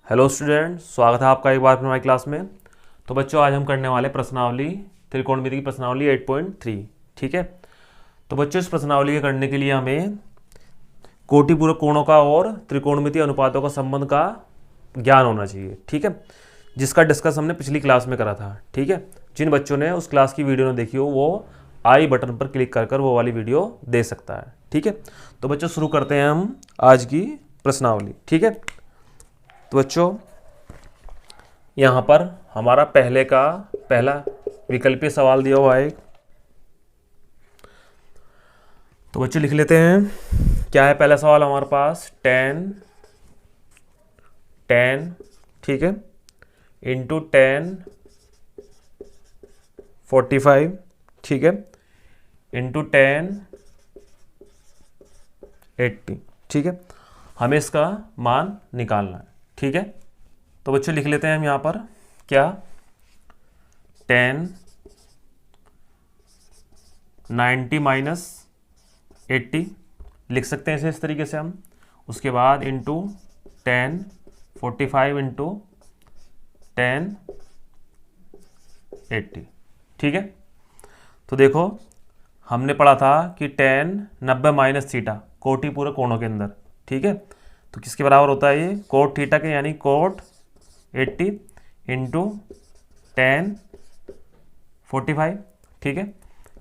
Hello student, स्वागत है आपका एक बार फिर हमारी क्लास में। तो बच्चों, आज हम करने वाले प्रश्नावली त्रिकोणमिति की प्रश्नावली 8.3। ठीक है। तो बच्चों, इस प्रश्नावली के करने के लिए हमें कोटिपूरक कोणों का और त्रिकोणमिति अनुपातों का संबंध का ज्ञान होना चाहिए। ठीक है, जिसका डिस्कस हमने पिछली क्लास में करा था। ठीक है, जिन बच्चों ने उस क्लास की वीडियो नहीं देखी हो वो आई बटन पर क्लिक कर वो वाली वीडियो दे सकता है। ठीक है, तो बच्चों शुरू करते हैं हम आज की प्रश्नावली। ठीक है, तो बच्चों यहाँ पर हमारा पहला विकल्पीय सवाल दिया हुआ है। तो बच्चों लिख लेते हैं, क्या है पहला सवाल हमारे पास। टेन, ठीक है, इंटू 10 45, ठीक है, इंटू 10 80, ठीक है। हमें इसका मान निकालना है। ठीक है, तो बच्चों लिख लेते हैं हम यहाँ पर क्या, 10 90 माइनस 80 लिख सकते हैं इस तरीके से हम। उसके बाद इंटू 10 45 इंटू 10 80, ठीक है। तो देखो, हमने पढ़ा था कि 10 90 माइनस थीटा कोटि पूरे कोणों के अंदर। ठीक है, तो किसके बराबर होता है ये, कोट थीटा के, यानी कोट 80 इंटू 10 45, ठीक है,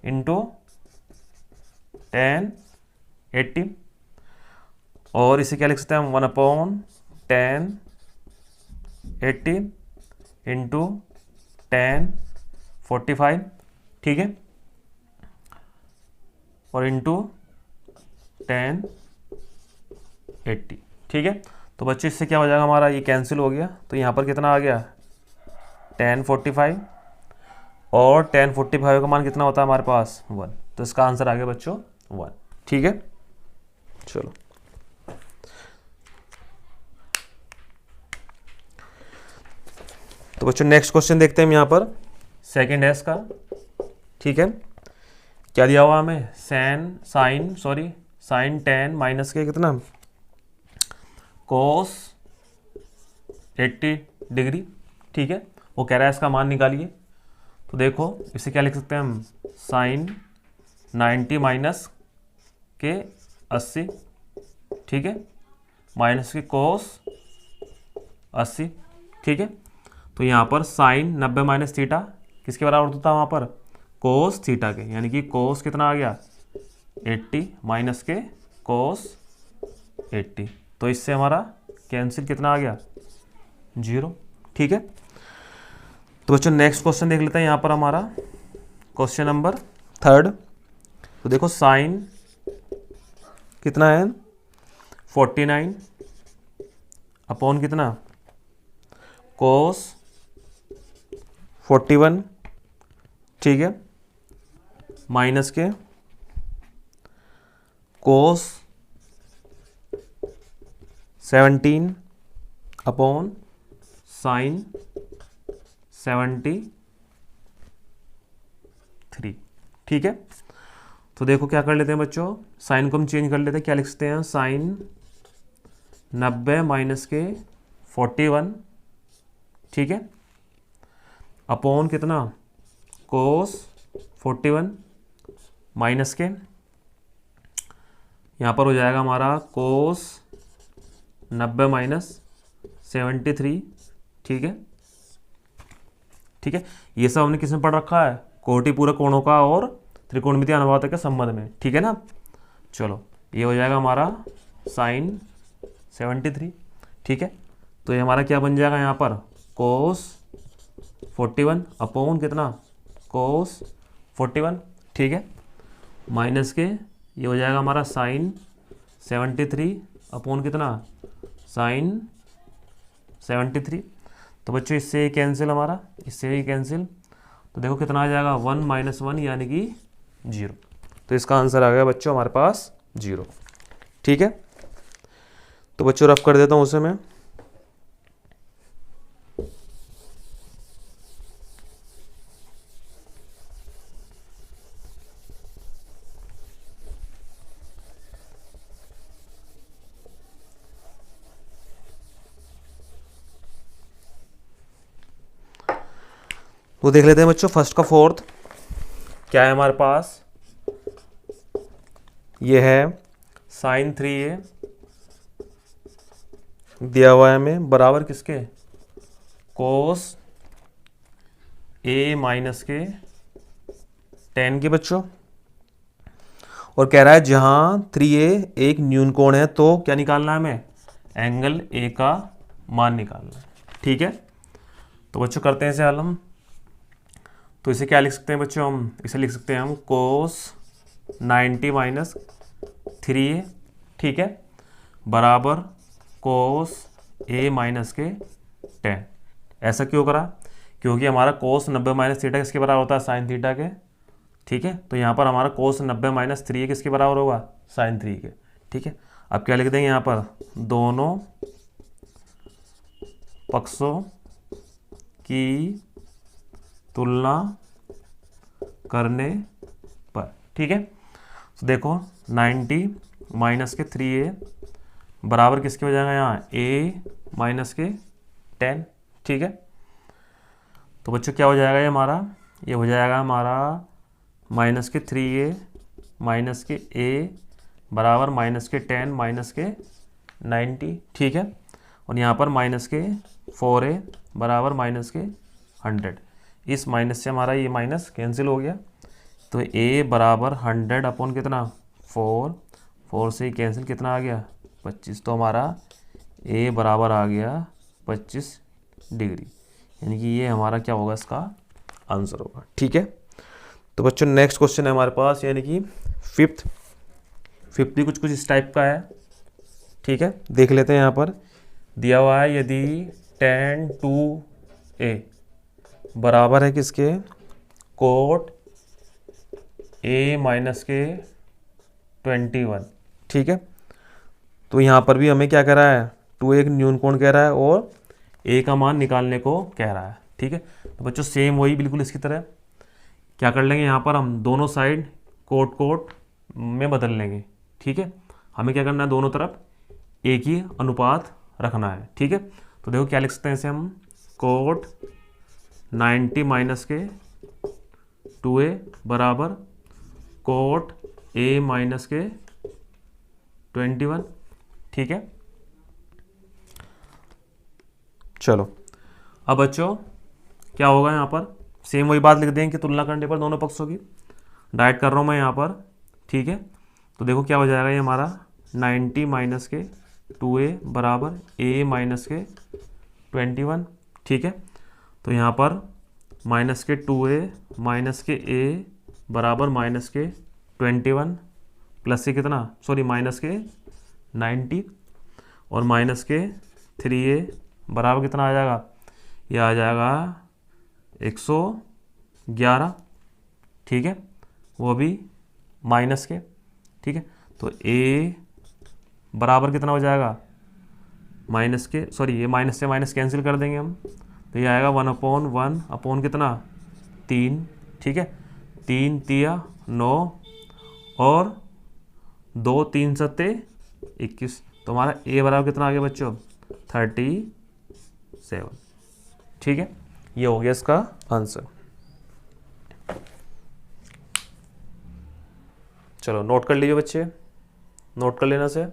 इंटू 10 80। और इसे क्या लिख सकते हैं हम, 1/10 80 इंटू 10 45, ठीक है, और इंटू 10 80, ठीक है। तो बच्चों इससे क्या हो जाएगा, हमारा ये कैंसिल हो गया। तो यहाँ पर कितना आ गया, 10 45, और 10 45 का मान कितना होता है हमारे पास, 1। तो इसका आंसर आ गया बच्चों 1। ठीक है, चलो तो बच्चों नेक्स्ट क्वेश्चन देखते हैं हम यहाँ पर। सेकेंड है इसका। ठीक है, क्या दिया हुआ हमें, साइन 10 माइनस के कितना, कोस 80 डिग्री, ठीक है। वो कह रहा है इसका मान निकालिए। तो देखो, इसे क्या लिख सकते हैं हम, साइन 90 माइनस के 80, ठीक है, माइनस के कोस 80, ठीक है। तो यहाँ पर साइन 90 माइनस थीटा किसके बराबर होता है वहाँ पर, कोस थीटा के, यानी कि कोस कितना आ गया 80 माइनस के कोस 80। तो इससे हमारा कैंसिल कितना आ गया, 0, ठीक है। तो बच्चों नेक्स्ट क्वेश्चन देख लेते हैं यहाँ पर हमारा, क्वेश्चन नंबर 3। तो देखो, साइन कितना है 49 अपॉन कितना, कोस 41, ठीक है, माइनस के कोस 17 अपॉन साइन 73, ठीक है। तो देखो क्या कर लेते हैं बच्चों, साइन को हम चेंज कर लेते हैं। क्या लिख सकते हैं, साइन 90 माइनस के 41, ठीक है, अपॉन कितना, कोस 41 माइनस के, यहाँ पर हो जाएगा हमारा कोस 90 माइनस 73, ठीक है, ठीक है। ये सब हमने किस में पढ़ रखा है, कोटि पूरक कोणों का और त्रिकोणमितीय अनुपात के संबंध में, ठीक है ना। चलो, ये हो जाएगा हमारा साइन 73, ठीक है। तो ये हमारा क्या बन जाएगा यहाँ पर, कोस 41 अपॉन कितना, कोस 41, ठीक है, माइनस के ये हो जाएगा हमारा साइन 73 अपॉन कितना, साइन 73। तो बच्चों इससे कैंसिल, हमारा इससे ही कैंसिल। तो देखो कितना आ जाएगा, 1 - 1 यानी कि 0। तो इसका आंसर आ गया बच्चों हमारे पास 0, ठीक है। तो बच्चों रफ कर देता हूँ उसे मैं। तो देख लेते हैं बच्चों फर्स्ट का फोर्थ क्या है हमारे पास। ये है साइन 3a दिया हुआ है हमें बराबर किसके, कोस a माइनस के tan के बच्चों। और कह रहा है जहां 3a एक न्यून कोण है तो क्या निकालना है हमें, एंगल a का मान निकालना है। ठीक है, तो बच्चों करते हैं इसे हल हम। तो इसे क्या लिख सकते हैं बच्चों, हम इसे लिख सकते हैं हम कोस 90 माइनस 3a, ठीक है, बराबर कोस a माइनस के 10। ऐसा क्यों करा, क्योंकि हमारा कोस 90 माइनस थीटा किसके बराबर होता है, साइन थीटा के। ठीक है, तो यहाँ पर हमारा कोस 90 माइनस 3a किसके बराबर होगा, साइन 3 के। ठीक है, अब क्या लिख देंगे यहाँ पर, दोनों पक्षों की तुलना करने पर। ठीक है, तो देखो 90 माइनस के 3a बराबर किसके हो जाएगा यहाँ, a माइनस के 10। ठीक है, तो बच्चों क्या हो जाएगा ये हमारा, ये हो जाएगा हमारा माइनस के 3a माइनस के a बराबर माइनस के 10 माइनस के 90। ठीक है, और यहाँ पर माइनस के 4a बराबर माइनस के 100। इस माइनस से हमारा ये माइनस कैंसिल हो गया, तो a बराबर 100 अपॉन कितना 4, 4 से कैंसिल कितना आ गया 25। तो हमारा a बराबर आ गया 25 डिग्री, यानी कि ये हमारा क्या होगा, इसका आंसर होगा। ठीक है, तो बच्चों नेक्स्ट क्वेश्चन है हमारे पास, यानी कि फिफ्थ भी कुछ इस टाइप का है। ठीक है, देख लेते हैं। यहाँ पर दिया हुआ है यदि tan 2a बराबर है किसके, कोट a माइनस के 21। ठीक है, तो यहाँ पर भी हमें क्या कह रहा है, 2a एक न्यून कोण कह रहा है और a का मान निकालने को कह रहा है। ठीक है, तो बच्चों सेम वही बिल्कुल इसकी तरह क्या कर लेंगे, यहाँ पर हम दोनों साइड कोट में बदल लेंगे। ठीक है, हमें क्या करना है, दोनों तरफ एक ही अनुपात रखना है। ठीक है, तो देखो क्या लिख सकते हैं इसे हम, कोट 90 माइनस के 2a बराबर कोट a माइनस के 21। ठीक है, चलो अब बच्चों क्या होगा, यहाँ पर सेम वही बात लिख देंगे कि तुलना करने पर दोनों पक्षों की, डाइट कर रहा हूँ मैं यहाँ पर। ठीक है, तो देखो क्या हो जाएगा ये हमारा 90 माइनस के 2a बराबर a माइनस के 21। ठीक है, तो यहाँ पर माइनस के 2a माइनस के a बराबर माइनस के 21 प्लस से कितना, सॉरी माइनस के 90 और माइनस के 3a बराबर कितना आ जाएगा, ये आ जाएगा 111। ठीक है, वो भी माइनस के। ठीक है, तो a बराबर कितना हो जाएगा, माइनस के, सॉरी ये माइनस से माइनस कैंसिल कर देंगे हम, तो ये आएगा 1/1 अपॉन कितना 3। ठीक है, 3 तिया 9 और 2 3 सत्ते 21, तो हमारा a बराबर कितना आ गया बच्चों 37। ठीक है, ये हो गया इसका आंसर। चलो नोट कर लीजिए बच्चे, नोट कर लेना से।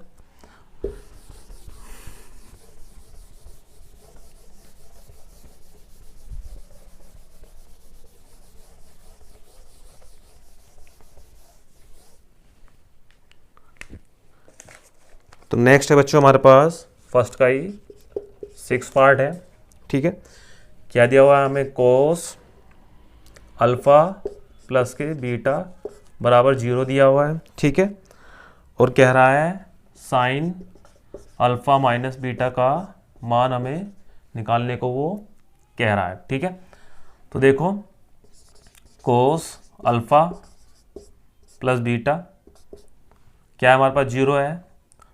तो नेक्स्ट है बच्चों हमारे पास फर्स्ट का ही 6 पार्ट है। ठीक है, क्या दिया हुआ है हमें, कोस अल्फा प्लस के बीटा बराबर 0 दिया हुआ है। ठीक है, और कह रहा है साइन अल्फा माइनस बीटा का मान हमें निकालने को वो कह रहा है। ठीक है, तो देखो कोस अल्फा प्लस बीटा क्या है हमारे पास 0 है,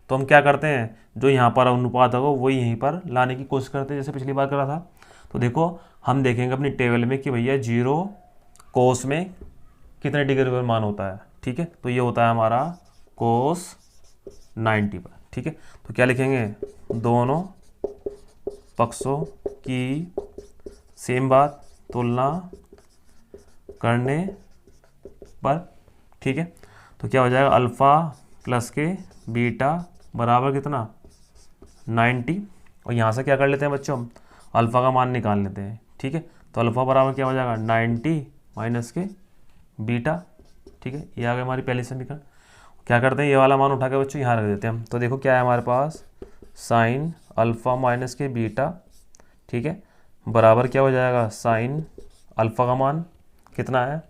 तो हम क्या करते हैं, जो यहाँ पर अनुपात होगा वही यहीं पर लाने की कोशिश करते हैं, जैसे पिछली बार करा था। तो देखो हम देखेंगे अपनी टेबल में कि भैया 0 कोस में कितने डिग्री पर मान होता है। ठीक है, तो ये होता है हमारा कोस 90 पर। ठीक है, तो क्या लिखेंगे, दोनों पक्षों की सेम बात तुलना करने पर, ठीक है। तो क्या हो जाएगा, अल्फ़ा प्लस के बीटा बराबर कितना 90। और यहाँ से क्या कर लेते हैं बच्चों, हम अल्फ़ा का मान निकाल लेते हैं, ठीक है। तो अल्फ़ा बराबर क्या हो जाएगा 90 माइनस के बीटा, ठीक है। ये आ गई हमारी पहली समीकरण। क्या करते हैं, ये वाला मान उठा के बच्चों यहाँ रख देते हैं हम। तो देखो क्या है हमारे पास, साइन अल्फ़ा माइनस के बीटा, ठीक है, बराबर क्या हो जाएगा, साइन अल्फ़ा का मान कितना है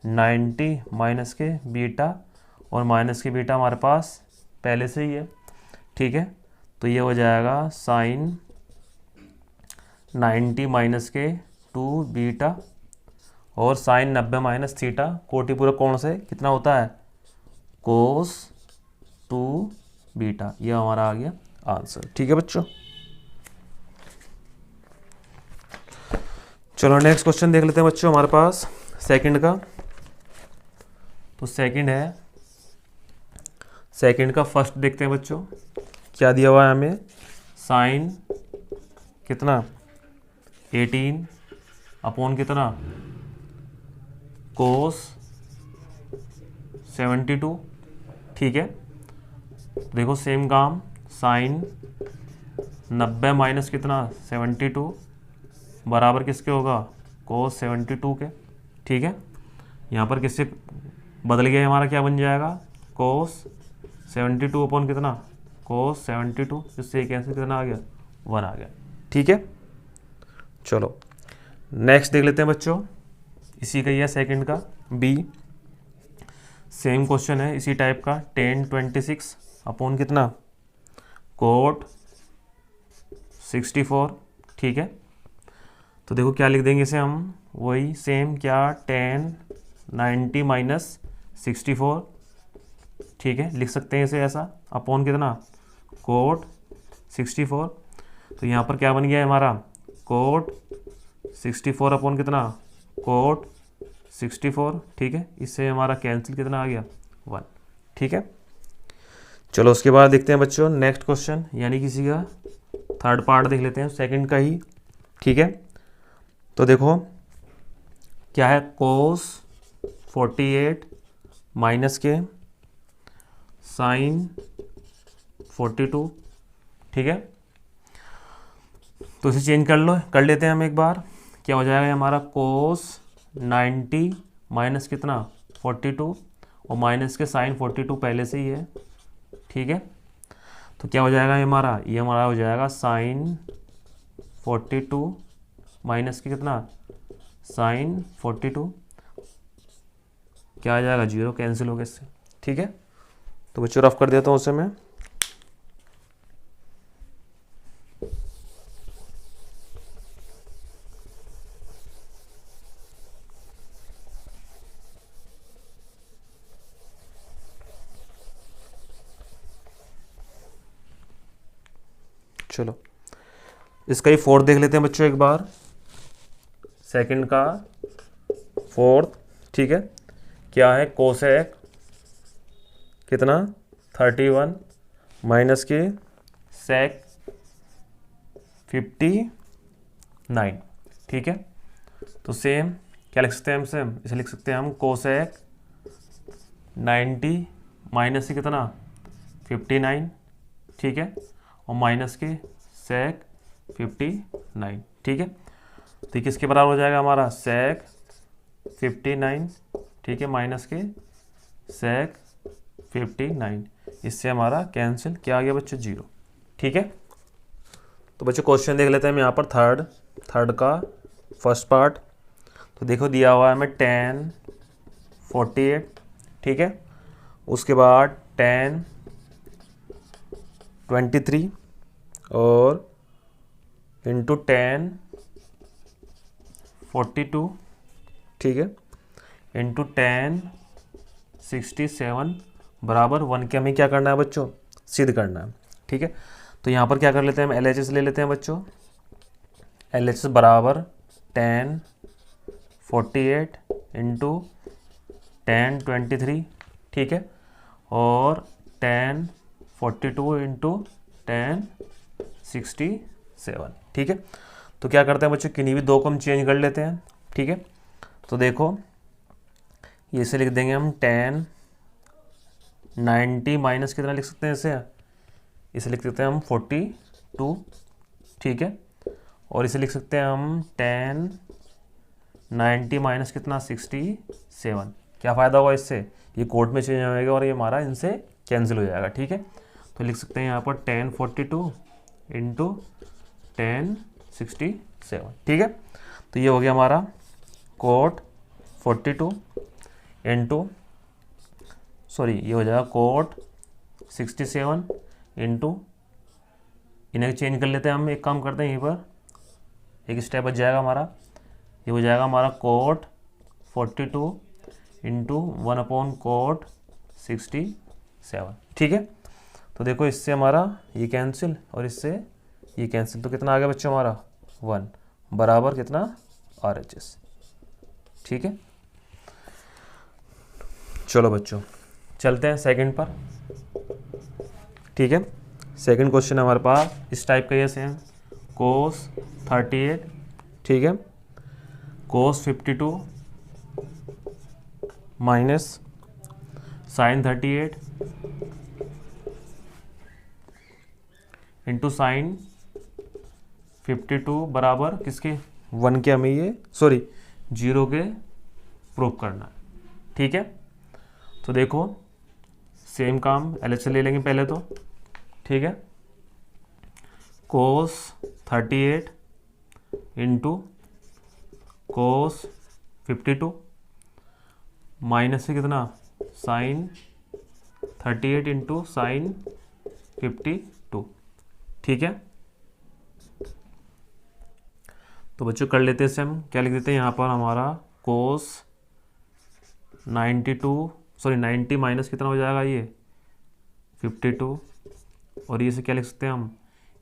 90 माइनस के बीटा, और माइनस के बीटा हमारे पास पहले से ही है, ठीक है। तो ये हो जाएगा साइन 90 माइनस के 2 बीटा, और साइन 90 माइनस थीटा कोटि पूरक कोण से कितना होता है, कोस 2 बीटा। ये हमारा आ गया आंसर, ठीक है बच्चों। चलो नेक्स्ट क्वेश्चन देख लेते हैं बच्चों हमारे पास सेकंड का। तो सेकंड है, सेकंड का फर्स्ट देखते हैं बच्चों, क्या दिया हुआ है हमें, साइन कितना 18 अपॉन कितना कोस 72, ठीक है। देखो सेम काम, साइन 90 माइनस कितना 72 बराबर किसके होगा, कोस 72 के, ठीक है। यहाँ पर किससे बदल गया हमारा, क्या बन जाएगा, कोस 72 अपॉन कितना कोस 72, जिससे कैंसिल कितना आ गया 1 आ गया, ठीक है। चलो नेक्स्ट देख लेते हैं बच्चों, इसी का ही है सेकंड का बी, सेम क्वेश्चन है इसी टाइप का, tan 26 अपॉन कितना कोट 64, ठीक है। तो देखो क्या लिख देंगे इसे हम, वही सेम क्या, tan 90 माइनस 64, ठीक है, लिख सकते हैं इसे ऐसा, अपॉन कितना कोट 64। तो यहाँ पर क्या बन गया है हमारा, कोट 64 अपॉन कितना कोट 64, ठीक है। इससे हमारा कैंसिल कितना आ गया 1, ठीक है। चलो उसके बाद देखते हैं बच्चों नेक्स्ट क्वेश्चन, यानी किसी का थर्ड पार्ट देख लेते हैं सेकंड का ही, ठीक है। तो देखो क्या है, कोस 48 माइनस के साइन 42, ठीक है। तो इसे चेंज कर लेते हैं हम एक बार, क्या हो जाएगा हमारा, कोस 90 माइनस कितना 42, और माइनस के साइन 42 पहले से ही है, ठीक है। तो क्या हो जाएगा ये हमारा हो जाएगा साइन 42 माइनस के कितना साइन 42, क्या आ जाएगा 0, कैंसिल हो गया इससे, ठीक है। तो बच्चों रफ कर देता हूँ उसे मैं, चलो इसका ही फोर्थ देख लेते हैं बच्चों एक बार, सेकंड का फोर्थ, ठीक है। क्या है, कोसेक कितना 31 माइनस के सेक 59, ठीक है। तो सेम क्या लिख सकते हैं हम, सेम इसे लिख सकते हैं हम कोसेक 90 माइनस से कितना 59, ठीक है, और माइनस के सेक 59, ठीक है। तो किसके बराबर हो जाएगा हमारा, सेक 59, ठीक है, माइनस के सेक 59, इससे हमारा कैंसिल क्या आ गया बच्चों 0, ठीक है। तो बच्चों क्वेश्चन देख लेते हैं हम यहाँ पर थर्ड का फर्स्ट पार्ट। तो देखो दिया हुआ है हमें tan 48, ठीक है, उसके बाद tan 23 और इंटू tan 42, ठीक है, इंटू tan 67 बराबर 1 के हमें क्या करना है बच्चों, सिद्ध करना है, ठीक है। तो यहाँ पर क्या कर लेते हैं हम, LHS ले लेते हैं बच्चों, LHS बराबर tan 48 इंटू tan 23, ठीक है, और tan 42 इंटू tan 67, ठीक है। तो क्या करते हैं बच्चों, किन्हीं भी दो को हम चेंज कर लेते हैं, ठीक है। तो देखो ये इसे लिख देंगे हम 10 90 माइनस कितना लिख सकते हैं इसे लिख सकते हैं हम 42, ठीक है। और इसे लिख सकते हैं हम 10 90 माइनस कितना 67। क्या फ़ायदा होगा इससे, ये कोड में चेंज होएगा और ये हमारा इनसे कैंसिल हो जाएगा, ठीक है। तो लिख सकते हैं यहाँ पर 1042 इंटू 1067, ठीक है। तो ये हो गया हमारा कोट 42 इंटू ये हो जाएगा कोट 67 इंटू, इन्हें चेंज कर लेते हैं हम, एक काम करते हैं यहीं पर एक स्टेप बच जाएगा हमारा, ये हो जाएगा हमारा कोट 42 इंटू 1/कोट 67, ठीक है। तो देखो इससे हमारा ये कैंसिल और इससे ये कैंसिल, तो कितना आ गया बच्चों हमारा 1 बराबर कितना RHS, ठीक है। चलो बच्चों चलते हैं सेकंड पर, ठीक है। सेकंड क्वेश्चन हमारे पास इस टाइप का ये सेम कोस 38, ठीक है, कोस 52 माइनस साइन 38 इंटू साइन 52 बराबर किसके 1 के, हमें ये 0 के प्रूव करना है, ठीक है। तो देखो सेम काम LHS ले लेंगे पहले तो, ठीक है। कोस 38 इंटू कोस 52 माइनस से कितना साइन 38 इंटू साइन 52, ठीक है। तो बच्चों कर लेते हैं इसे हम, क्या लिख देते हैं यहाँ पर हमारा कोस 90 माइनस कितना हो जाएगा ये 52, और ये से क्या लिख सकते हैं हम,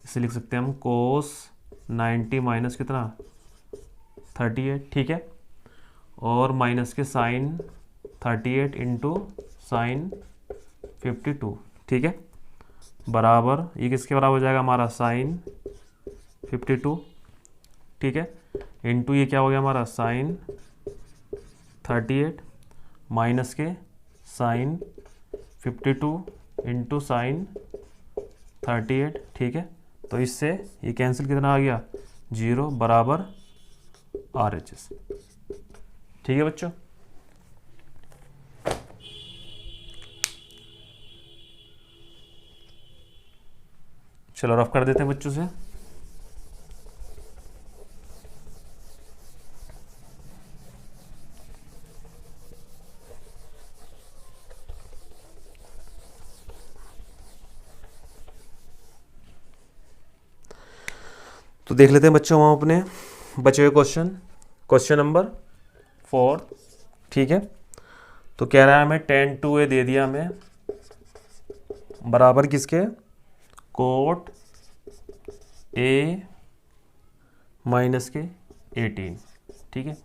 इसे लिख सकते हैं हम कोस 90 माइनस कितना 38, ठीक है। और माइनस के साइन 38 इंटू साइन 52, ठीक है, बराबर ये किसके बराबर हो जाएगा हमारा साइन 52, ठीक है, इंटू ये क्या हो गया हमारा साइन 38 माइनस के साइन 52 इंटू साइन 38, ठीक है। तो इससे ये कैंसिल कितना आ गया 0 बराबर RHS, ठीक है बच्चों। चलो रफ कर देते हैं बच्चों से। तो देख लेते हैं बच्चों हम अपने बचे हुए क्वेश्चन नंबर 4, ठीक है। तो कह रहा है हमें 10 2a दे दिया हमें बराबर किसके कोट A माइनस के 18, ठीक है।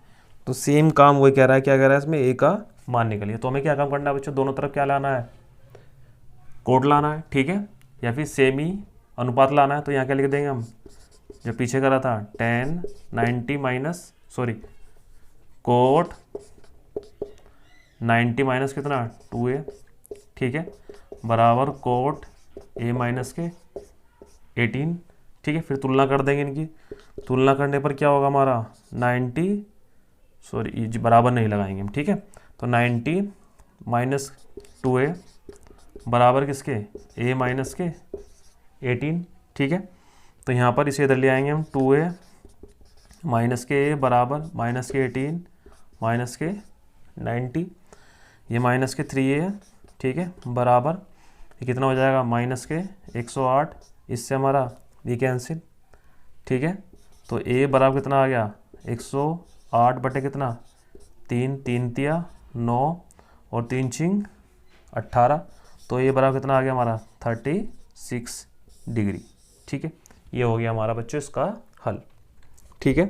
तो सेम काम वही कह रहा है, क्या कह रहा है इसमें A का मान निकलिए। तो हमें क्या काम करना है बच्चों, दोनों तरफ क्या लाना है कोट लाना है, ठीक है, या फिर सेम ही अनुपात लाना है। तो यहाँ क्या लिख देंगे हम, जो पीछे करा था 10 90 माइनस कोट 90 माइनस कितना 2a, ठीक है, बराबर कोट A माइनस के 18, ठीक है। फिर तुलना कर देंगे इनकी, तुलना करने पर क्या होगा हमारा 90 ये बराबर नहीं लगाएंगे हम, ठीक है। तो 90 माइनस 2a बराबर किसके A माइनस के 18, ठीक है। तो यहाँ पर इसे इधर ले आएंगे हम 2a माइनस के A बराबर माइनस के 18 माइनस के 90, ये माइनस के 3a, ठीक है, बराबर ये कितना हो जाएगा माइनस के 108, इससे हमारा ये कैंसिल, ठीक है। तो A बराबर कितना आ गया 108 बटे कितना 3 3 तिया 9 और 3 छिंग 18, तो ये बराबर कितना आ गया हमारा 36 डिग्री, ठीक है। ये हो गया हमारा बच्चों इसका हल, ठीक है।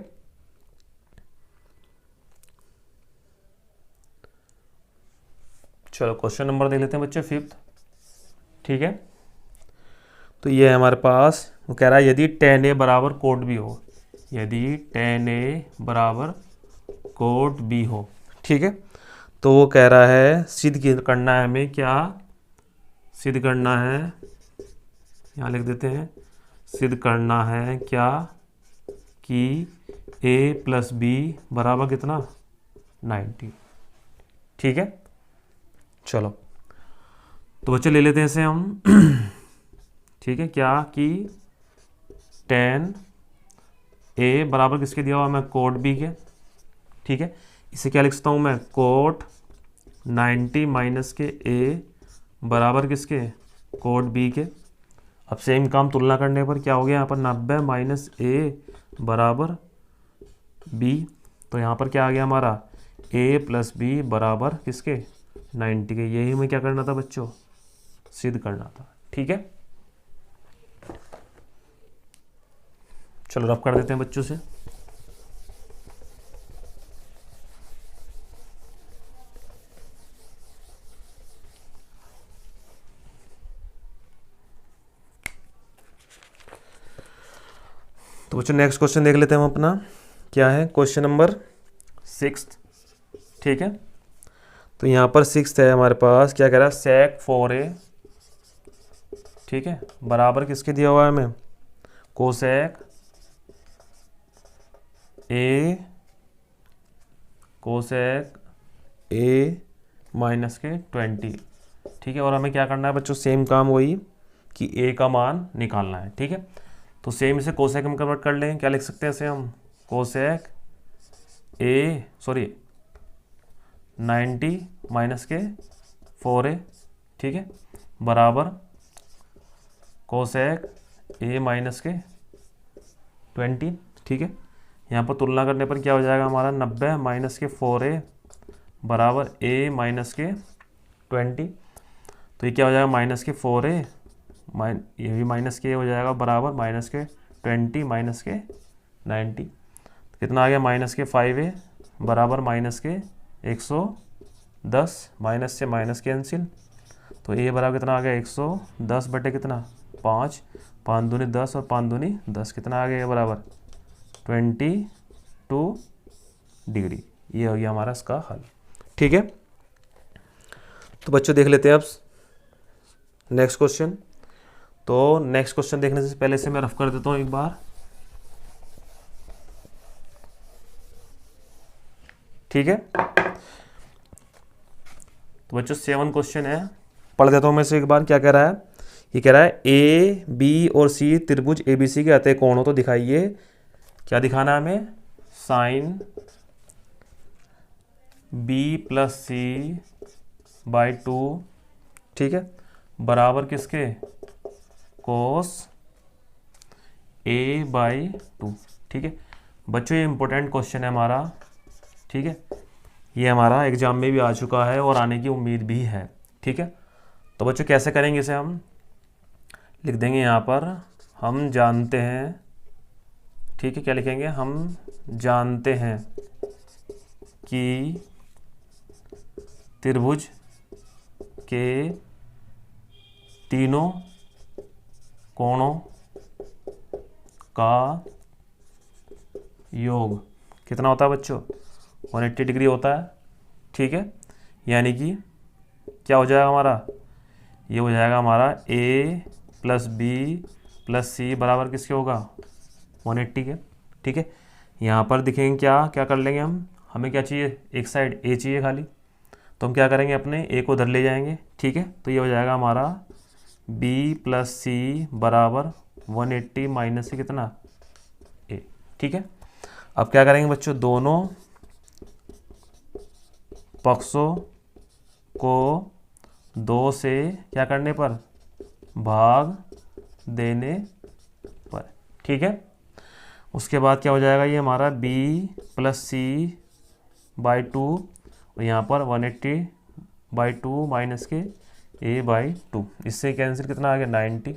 चलो क्वेश्चन नंबर देख लेते हैं बच्चों 5th, ठीक है। तो ये है हमारे पास, वो कह रहा है यदि 10a बराबर कोट b हो, यदि 10a बराबर कोट b हो, ठीक है। तो वो कह रहा है सिद्ध करना है हमें, क्या सिद्ध करना है, यहाँ लिख देते हैं, सिद्ध करना है क्या कि a प्लस बी बराबर कितना 90। ठीक है, चलो तो बच्चे ले लेते हैं इसे हम। ठीक है, क्या कि tan a बराबर किसके दिया हुआ, मैं कोट b के। ठीक है, इसे क्या लिख सकता हूँ मैं, कोट 90 माइनस के a बराबर किसके, कोट b के। अब सेम काम तुलना करने पर क्या हो गया, यहाँ पर 90 माइनस a बराबर b, तो यहाँ पर क्या आ गया हमारा, a प्लस बी बराबर किसके 90 के। यही हमें क्या करना था बच्चों, सिद्ध करना था। ठीक है, चलो रफ कर देते हैं बच्चों से। तो बच्चों नेक्स्ट क्वेश्चन देख लेते हैं हम अपना, क्या है क्वेश्चन नंबर 6। ठीक है, तो यहाँ पर 6 है हमारे पास, क्या कह रहा है, sec 4a, ठीक है, बराबर किसके दिया हुआ है हमें, कोसेक ए माइनस के 20। ठीक है, और हमें क्या करना है बच्चों, सेम काम वही कि a का मान निकालना है। ठीक है, तो सेम इसे कोसेक में कन्वर्ट कर लें, क्या लिख सकते हैं इसे हम, कोसेक 90 माइनस के 4a। ठीक है, बराबर कोसेक a माइनस के 20। ठीक है, यहाँ पर तुलना करने पर क्या हो जाएगा हमारा, 90 माइनस के 4a बराबर a माइनस के 20। तो ये क्या हो जाएगा, माइनस के 4a, ये भी माइनस के हो जाएगा बराबर माइनस के 20 माइनस के 90। तो कितना आ गया, माइनस के 5a बराबर माइनस के 110, माइनस से माइनस कैंसिल, तो a बराबर कितना आ गया, 110 बटे कितना 5, 5 दूनी 10 और 5 दूनी 10, कितना आ गया बराबर 22 डिग्री। ये हो गया हमारा इसका हल। ठीक है, तो बच्चों देख लेते हैं अब नेक्स्ट क्वेश्चन। तो नेक्स्ट क्वेश्चन देखने से पहले से मैं रफ कर देता हूँ एक बार। ठीक है, तो बच्चों 7 क्वेश्चन है, पढ़ देता हूँ मैं से एक बार। क्या कह रहा है, ये कह रहा है ए बी और सी त्रिभुज ए बी सी के अतः कोण हो, तो दिखाइए, क्या दिखाना है हमें, sine B plus C by 2, ठीक है, बराबर किसके, कोस ए बाई 2। ठीक है बच्चों, ये इंपॉर्टेंट क्वेश्चन है हमारा। ठीक है, ये हमारा एग्जाम में भी आ चुका है और आने की उम्मीद भी है। ठीक है, तो बच्चों कैसे करेंगे इसे, हम लिख देंगे यहाँ पर, हम जानते हैं। ठीक है, क्या लिखेंगे, हम जानते हैं कि त्रिभुज के तीनों कोणों का योग कितना होता है बच्चों, 180 डिग्री होता है। ठीक है, यानी कि क्या हो जाएगा हमारा, ये हो जाएगा हमारा a प्लस बी प्लस सी बराबर किसके होगा, 180 के। ठीक है, यहाँ पर दिखेंगे क्या क्या कर लेंगे हम, हमें क्या चाहिए, एक साइड a चाहिए खाली, तो हम क्या करेंगे, अपने a को उधर ले जाएंगे। ठीक है, तो ये हो जाएगा हमारा b प्लस सी बराबर 180 माइनस से कितना a। ठीक है, अब क्या करेंगे बच्चों, दोनों पक्षों को 2 से क्या करने पर, भाग देने पर। ठीक है, उसके बाद क्या हो जाएगा, ये हमारा b प्लस सी बाई 2 और यहाँ पर 180 बाई 2 माइनस के a बाई 2, इससे कैंसिल कितना आ गया 90।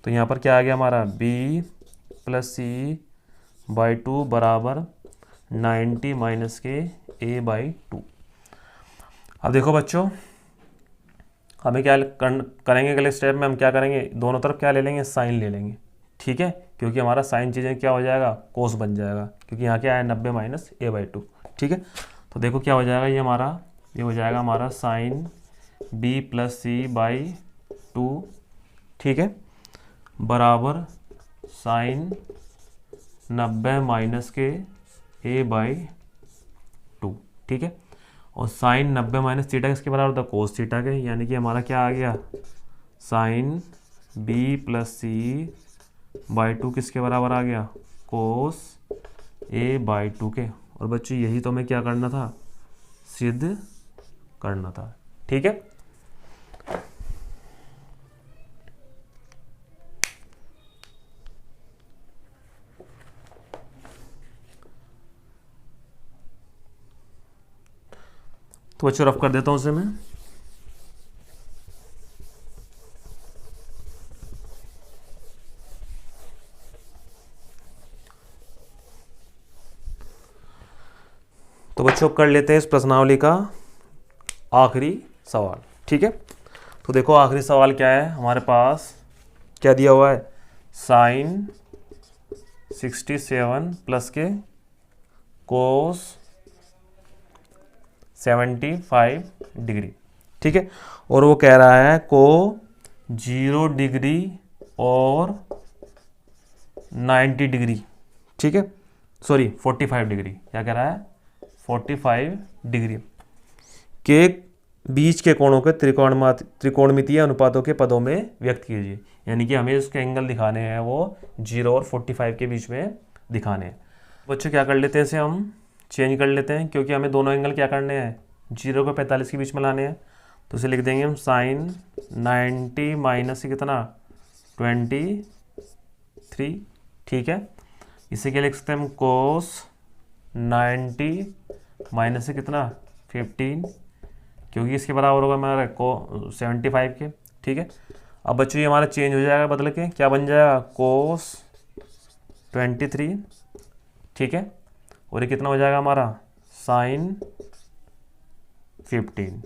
तो यहाँ पर क्या आ गया हमारा, b प्लस सी बाई 2 बराबर 90 माइनस के a बाई 2। अब देखो बच्चों, हमें क्या करेंगे, अगले स्टेप में हम क्या करेंगे, दोनों तरफ क्या ले लेंगे, साइन ले लेंगे। ठीक है, क्योंकि हमारा साइन चीज़ें क्या हो जाएगा, कोस बन जाएगा, क्योंकि यहाँ क्या है 90 माइनस a बाई 2। ठीक है, तो देखो क्या हो जाएगा, ये हमारा ये हो जाएगा हमारा sine B plus C by 2, ठीक है, बराबर साइन 90 माइनस के ए बाई 2, ठीक है। और साइन 90 माइनस थीटा किसके बराबर होता है, कोस थीटा के, यानी कि हमारा क्या आ गया, sine B plus C by 2 किसके बराबर आ गया, कोस ए बाई 2 के। और बच्चों यही तो हमें क्या करना था, सिद्ध करना था, ठीक है। तो बच्चों रफ कर देता हूं उसे मैं। तो बच्चों कर लेते हैं इस प्रश्नावली का आखिरी सवाल, ठीक है। तो देखो आखिरी सवाल क्या है हमारे पास, क्या दिया हुआ है, साइन 67 प्लस के कोस 75 डिग्री, ठीक है। और वो कह रहा है को 0 डिग्री और 90 डिग्री, ठीक है, सॉरी 45 डिग्री, क्या कह रहा है, 45 डिग्री के बीच के कोणों के त्रिकोणमितीय अनुपातों के पदों में व्यक्त कीजिए। यानी कि हमें उसके एंगल दिखाने हैं वो 0 और 45 के बीच में दिखाने हैं। बच्चों क्या कर लेते हैं, इसे हम चेंज कर लेते हैं, क्योंकि हमें दोनों एंगल क्या करने हैं, 0 को 45 के बीच में लाने हैं। तो इसे लिख देंगे हम साइन 90 माइनस कितना 23, ठीक है। इसे क्या लिख सकते हैं हम, कोस 90 माइनस से कितना 15, क्योंकि इसके बराबर होगा हमारा को 75 के, ठीक है। अब बच्चों ये हमारा चेंज हो जाएगा, बदल के क्या बन जाएगा, कोस 23, ठीक है। और ये कितना हो जाएगा हमारा, साइन 15,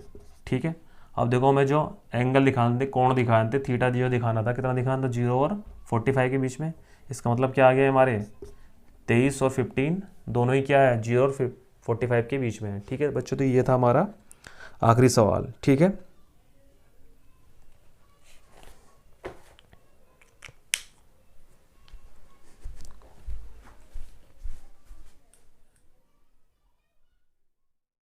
ठीक है। अब देखो हमें जो एंगल दिखाने थे, कोण दिखाने थे, थीटा जो दिखाना था, कितना दिखाना था, 0 और 45 के बीच में। इसका मतलब क्या आ गया हमारे 23 और 15 दोनों ही क्या है, 0 और 45 के बीच में है, ठीक है बच्चों। तो ये था हमारा आखिरी सवाल, ठीक है।